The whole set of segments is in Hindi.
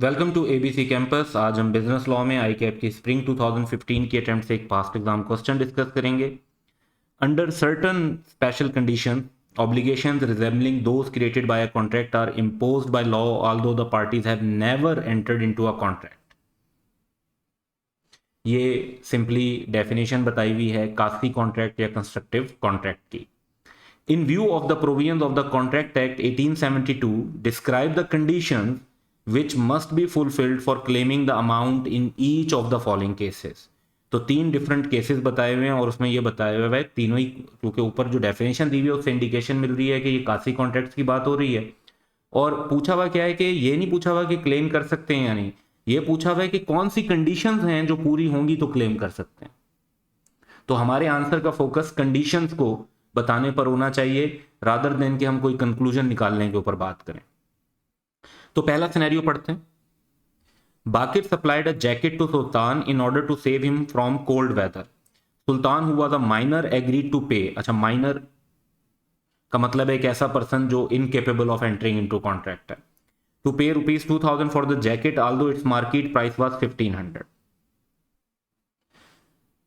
Welcome to ABC campus. आज हम बिजनेस लॉ में आई कैप की स्प्रिंग 2015 की अटेम्प्ट से एक पास्ट एग्जाम क्वेश्चन डिस्कस करेंगे। Under certain special condition obligations resembling those created by a contract are imposed by law although the parties have never entered into a contract। ये सिंपली डेफिनेशन बताई हुई है कास्ती कॉन्ट्रैक्ट या कंस्ट्रक्टिव कॉन्ट्रैक्ट की। In view of the provisions of the Contract Act 1872 describe the conditions which must be fulfilled for claiming the amount in each of the following cases। तो तीन डिफरेंट केसेस बताए हुए हैं और उसमें ये बताया हुआ है तीनों ही, क्योंकि ऊपर जो डेफिनेशन दी हुई है उससे इंडिकेशन मिल रही है कि ये कासी कॉन्ट्रैक्ट्स की बात हो रही है। और पूछा हुआ क्या है कि ये नहीं पूछा हुआ कि क्लेम कर सकते हैं या नहीं, ये पूछा हुआ है कि कौन सी कंडीशंस हैं जो पूरी होंगी तो क्लेम कर सकते हैं। तो हमारे आंसर का फोकस कंडीशंस को बताने पर होना चाहिए रादर देन कि हम कोई कंक्लूजन निकालने के ऊपर बात करें। तो पहला सिनेरियो पढ़ते हैं। Baqir supplied a jacket to Sultan in order to save him from cold weather. Sultan who was a minor agreed to pay. अच्छा, माइनर का मतलब है एक ऐसा पर्सन जो incapable of entering into contract है। टू पे ₹2000 for the jacket although its market price was 1500।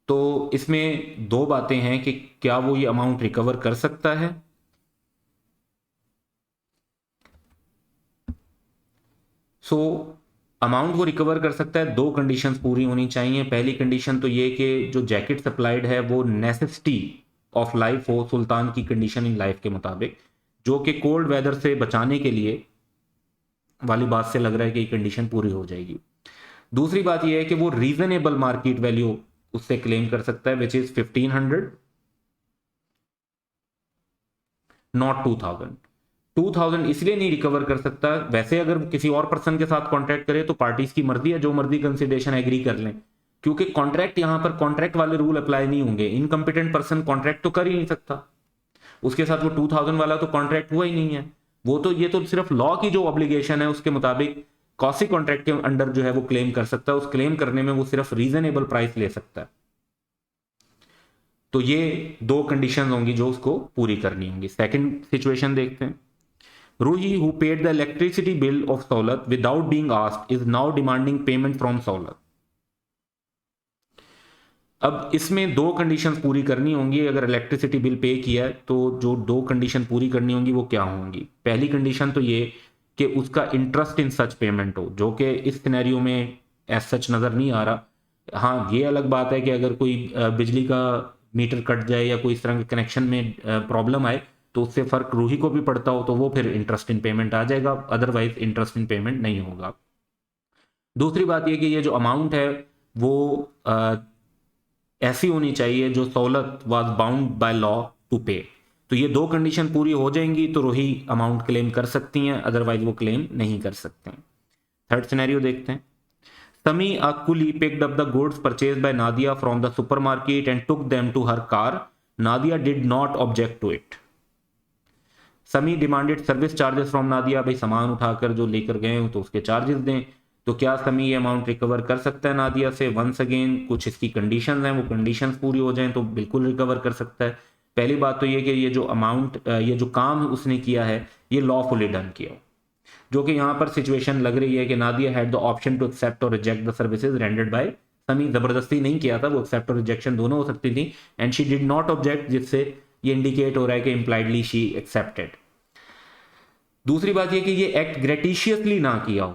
तो इसमें दो बातें हैं कि क्या वो ये अमाउंट रिकवर कर सकता है। सो अमाउंट वो रिकवर कर सकता है, दो कंडीशंस पूरी होनी चाहिए। पहली कंडीशन तो ये कि जो जैकेट सप्लाइड है वो नेसेसिटी ऑफ लाइफ हो, सुल्तान की कंडीशन इन लाइफ के मुताबिक, जो कि कोल्ड वेदर से बचाने के लिए वाली बात से लग रहा है कि ये कंडीशन पूरी हो जाएगी। दूसरी बात यह है कि वो रीजनेबल मार्केट वैल्यू उससे क्लेम कर सकता है विच इज 1500 नॉट 2000। 2000 इसलिए नहीं रिकवर कर सकता, वैसे अगर किसी और पर्सन के साथ कॉन्ट्रैक्ट करे तो पार्टीज की मर्जी है, जो मर्जी कंसिडरेशन एग्री कर लें, क्योंकि कॉन्ट्रैक्ट यहां पर कॉन्ट्रैक्ट वाले रूल अप्लाई नहीं होंगे। इनकम्पिटेंट पर्सन कॉन्ट्रैक्ट तो कर ही नहीं सकता, उसके साथ वो 2000 वाला तो कॉन्ट्रैक्ट हुआ ही नहीं है। वो तो ये तो सिर्फ लॉ की जो ऑब्लिगेशन है उसके मुताबिक कॉसी कॉन्ट्रैक्ट के अंडर जो है वो क्लेम कर सकता है। उस क्लेम करने में वो सिर्फ रीजनेबल प्राइस ले सकता है। तो ये दो कंडीशन होंगी जो उसको पूरी करनी होंगी। सेकंड सिचुएशन देखते हैं। Ruhi, who paid the electricity bill of Saulat without being asked, is now demanding payment from Saulat। अब इसमें दो कंडीशंस पूरी करनी होंगी। अगर इलेक्ट्रिसिटी बिल पे किया है तो जो दो कंडीशन पूरी करनी होंगी वो क्या होंगी। पहली कंडीशन तो ये कि उसका इंटरेस्ट इन सच पेमेंट हो, जो कि इस सिनेरियो में एज सच नज़र नहीं आ रहा। हाँ, ये अलग बात है कि अगर कोई बिजली का मीटर कट जाए या कोई इस तरह के कनेक्शन में प्रॉब्लम आए तो उससे फर्क रूही को भी पड़ता हो तो वो फिर इंटरेस्ट इन पेमेंट आ जाएगा, अदरवाइज इंटरेस्ट इन पेमेंट नहीं होगा। दूसरी बात ये कि ये जो अमाउंट है वो ऐसी होनी चाहिए जो सहूलत was bound by law to pay. तो ये दो कंडीशन पूरी हो जाएंगी तो रूही अमाउंट क्लेम कर सकती हैं, अदरवाइज वो क्लेम नहीं कर सकते हैं। थर्ड सिनेरियो देखते हैं। Sami, a coolie, picked up the goods purchased by Nadia from the supermarket and took them to her car. Nadia did not object to it. समी demanded service charges from Nadia. भाई सामान उठाकर जो लेकर गए हो तो उसके चार्जेस दें। तो क्या समी ये अमाउंट रिकवर कर सकता है नादिया से? वंस अगेन कुछ इसकी कंडीशंस हैं, वो कंडीशंस पूरी हो जाएं तो बिल्कुल रिकवर कर सकता है। पहली बात तो ये कि ये जो अमाउंट, ये जो काम उसने किया है ये लॉफुली डन किया, जो कि यहाँ पर सिचुएशन लग रही है कि Nadia had the option to accept और reject the services rendered by Sami. जबरदस्ती नहीं किया था, वो एक्सेप्ट और रिजेक्शन दोनों हो सकती थी। And she did not object, जिससे ये इंडिकेट हो रहा है कि इंप्लाइडली शी एक्सेप्टेड। दूसरी बात यह कि ये एक्ट ग्रेटिशियसली ना किया हो,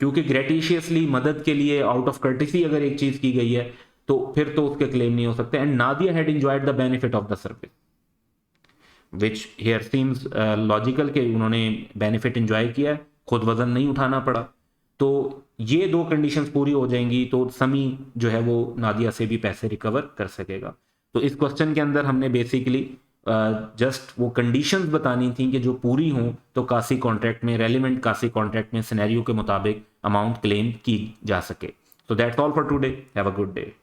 क्योंकि ग्रेटिशियसली मदद के लिए आउट ऑफ कर्टिसी अगर एक चीज की गई है तो फिर तो उसके क्लेम नहीं हो सकते। And Nadia had enjoyed the benefit of the service which here seems logical कि उन्होंने बेनिफिट एंजॉय किया है, खुद वजन नहीं उठाना पड़ा। तो ये दो कंडीशंस पूरी हो जाएंगी तो समी जो है वो नादिया से भी पैसे रिकवर कर सकेगा। तो इस क्वेश्चन के अंदर हमने बेसिकली जस्ट वो कंडीशंस बतानी थी कि जो पूरी हों तो कासी कॉन्ट्रैक्ट में, रेलिवेंट कासी कॉन्ट्रैक्ट में सिनेरियो के मुताबिक अमाउंट क्लेम की जा सके। So that's all for today, have a good day.